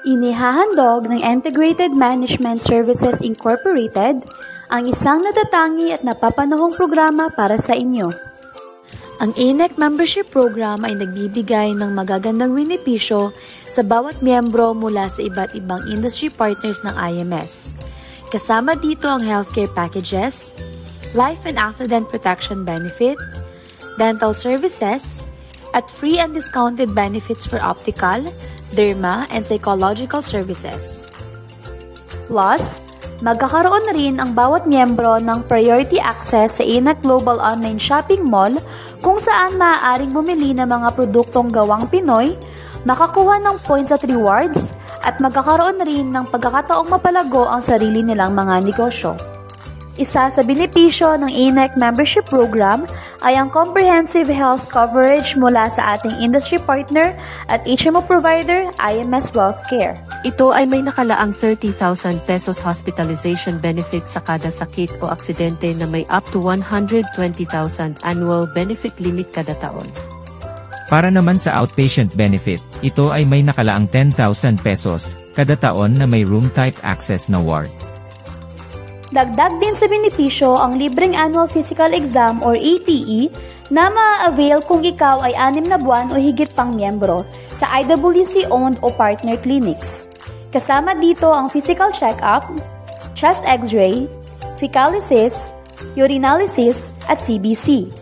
Inihahandog ng Integrated Management Services Incorporated ang isang natatangi at napapanahong programa para sa inyo. Ang INEC Membership Program ay nagbibigay ng magagandang benepisyo sa bawat miyembro mula sa iba't ibang industry partners ng IMS. Kasama dito ang healthcare packages, life and accident protection benefit, dental services, at free and discounted benefits for optical, derma, and psychological services. Plus, magkakaroon na rin ang bawat miyembro ng priority access sa INEC Global Online Shopping Mall kung saan maaaring bumili ng mga produktong gawang Pinoy, makakuha ng points at rewards, at magkakaroon na rin ng pagkakataong mapalago ang sarili nilang mga negosyo. Isa sa benepisyo ng INEC Membership Program ay ang comprehensive health coverage mula sa ating industry partner at HMO provider, IMS Wealthcare. Ito ay may nakalaang 30,000 pesos hospitalization benefit sa kada sakit o aksidente na may up to 120,000 annual benefit limit kada taon. Para naman sa outpatient benefit, ito ay may nakalaang 10,000 pesos kada taon na may room type access na ward. Dagdag din sa benepisyo ang libreng annual physical exam or APE na ma-avail kung ikaw ay 6 na buwan o higit pang miyembro sa IWC-owned o partner clinics. Kasama dito ang physical check-up, chest x-ray, fecalysis, urinalysis at CBC.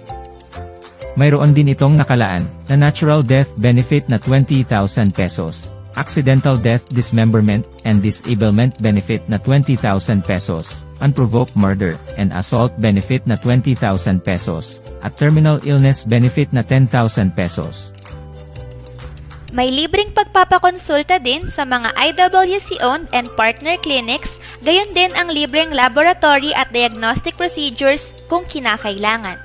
Mayroon din itong nakalaan na natural death benefit na 20,000 pesos. Accidental death dismemberment and disablement benefit na 20,000 pesos, unprovoked murder and assault benefit na 20,000 pesos, at terminal illness benefit na 10,000 pesos. May libreng pagpapakonsulta din sa mga IWC-owned and partner clinics, gayon din ang libreng laboratory at diagnostic procedures kung kinakailangan.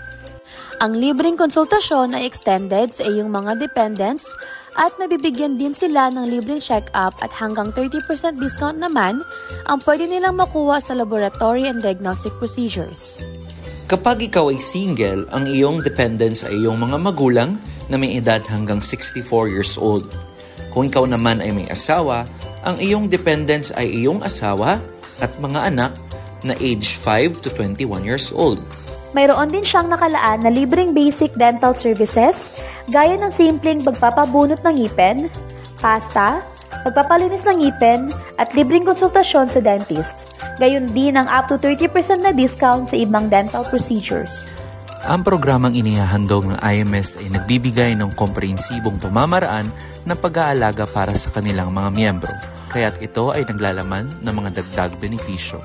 Ang libreng konsultasyon ay extended sa iyong mga dependents at nabibigyan din sila ng libreng check-up at hanggang 30% discount naman ang pwede nilang makuha sa laboratory and diagnostic procedures. Kapag ikaw ay single, ang iyong dependents ay iyong mga magulang na may edad hanggang 64 years old. Kung ikaw naman ay may asawa, ang iyong dependents ay iyong asawa at mga anak na age 5 to 21 years old. Mayroon din siyang nakalaan na libreng basic dental services gaya ng simpleng pagpapabunot ng ngipin, pasta, pagpapalinis ng ngipin, at libreng konsultasyon sa dentist. Gayon din ang up to 30% na discount sa ibang dental procedures. Ang programang inihahandog ng IMS ay nagbibigay ng komprehensibong pamamaraan ng pag-aalaga para sa kanilang mga miyembro, kaya't ito ay naglalaman ng mga dagdag benepisyo.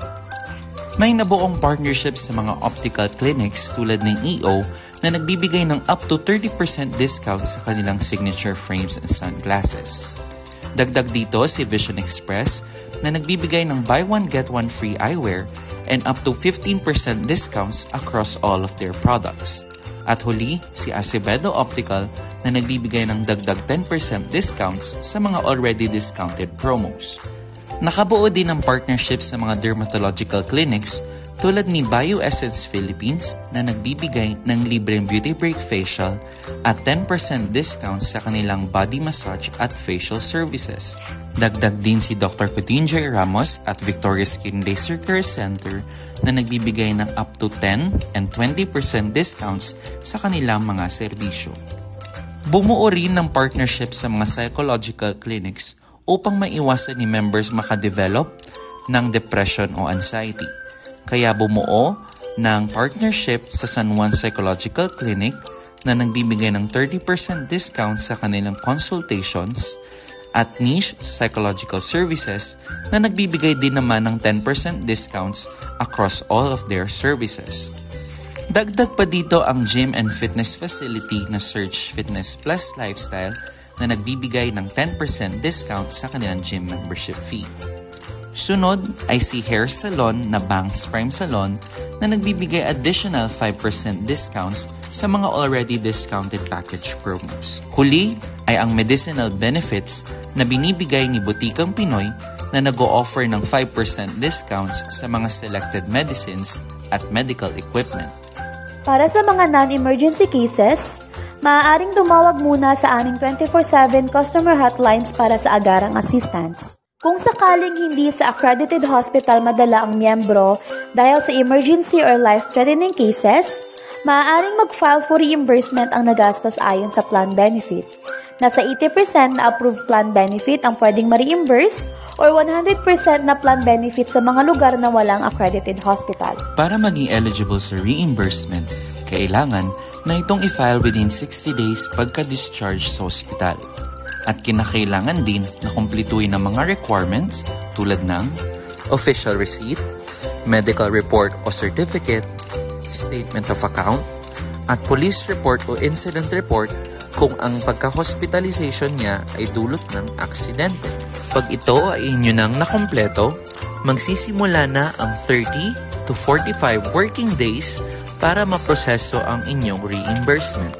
May nabuong partnerships sa mga optical clinics tulad ng EO na nagbibigay ng up to 30% discount sa kanilang signature frames and sunglasses. Dagdag dito si Vision Express na nagbibigay ng buy one get one free eyewear and up to 15% discounts across all of their products. At huli, si Acevedo Optical na nagbibigay ng dagdag 10% discounts sa mga already discounted promos. Nakabuo din ang partnership sa mga dermatological clinics tulad ni BioEssence Philippines na nagbibigay ng libreng beauty break facial at 10% discount sa kanilang body massage at facial services. Dagdag din si Dr. Coutinho J. Ramos at Victoria Skin Laser Care Center na nagbibigay ng up to 10 and 20% discounts sa kanilang mga serbisyo. Bumuo rin ng partnership sa mga psychological clinics upang maiwasan ni members makadevelop ng depression o anxiety. Kaya bumuo ng partnership sa San Juan Psychological Clinic na nagbibigay ng 30% discount sa kanilang consultations at Niche Psychological Services na nagbibigay din naman ng 10% discounts across all of their services. Dagdag pa dito ang gym and fitness facility na Surge Fitness Plus Lifestyle na nagbibigay ng 10% discount sa kanilang gym membership fee. Sunod ay si hair salon na Bangs Prime Salon na nagbibigay additional 5% discounts sa mga already discounted package promos. Huli ay ang medicinal benefits na binibigay ni Butikang Pinoy na nag-o-offer ng 5% discounts sa mga selected medicines at medical equipment. Para sa mga non-emergency cases, Maaaring tumawag muna sa aming 24/7 customer hotlines para sa agarang assistance. Kung sakaling hindi sa accredited hospital madala ang miyembro dahil sa emergency or life-threatening cases, maaaring mag-file for reimbursement ang nagastos ayon sa plan benefit. Nasa 80% na approved plan benefit ang pwedeng ma-reimburse or 100% na plan benefit sa mga lugar na walang accredited hospital. Para maging eligible sa reimbursement, kailangan na itong i-file within 60 days pagka-discharge sa ospital. At kinakailangan din na kumpletuhin ang mga requirements tulad ng official receipt, medical report o certificate, statement of account, at police report o incident report kung ang pagka-hospitalization niya ay dulot ng aksidente. Pag ito ay inyo nang nakumpleto, magsisimula na ang 30 to 45 working days para maproseso ang inyong reimbursement.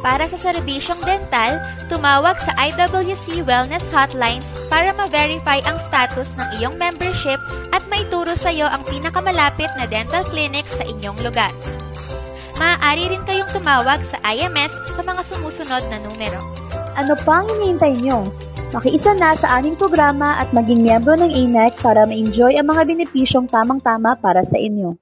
Para sa serbisyong dental, tumawag sa IWC Wellness Hotlines para ma-verify ang status ng iyong membership at maituro sa iyo ang pinakamalapit na dental clinic sa inyong lugar. Maaari rin kayong tumawag sa IMS sa mga sumusunod na numero. Ano pa ang hinihintay nyo? Makiisa na sa aming programa at maging miyembro ng ANEC para ma-enjoy ang mga benepisyong tamang-tama para sa inyo.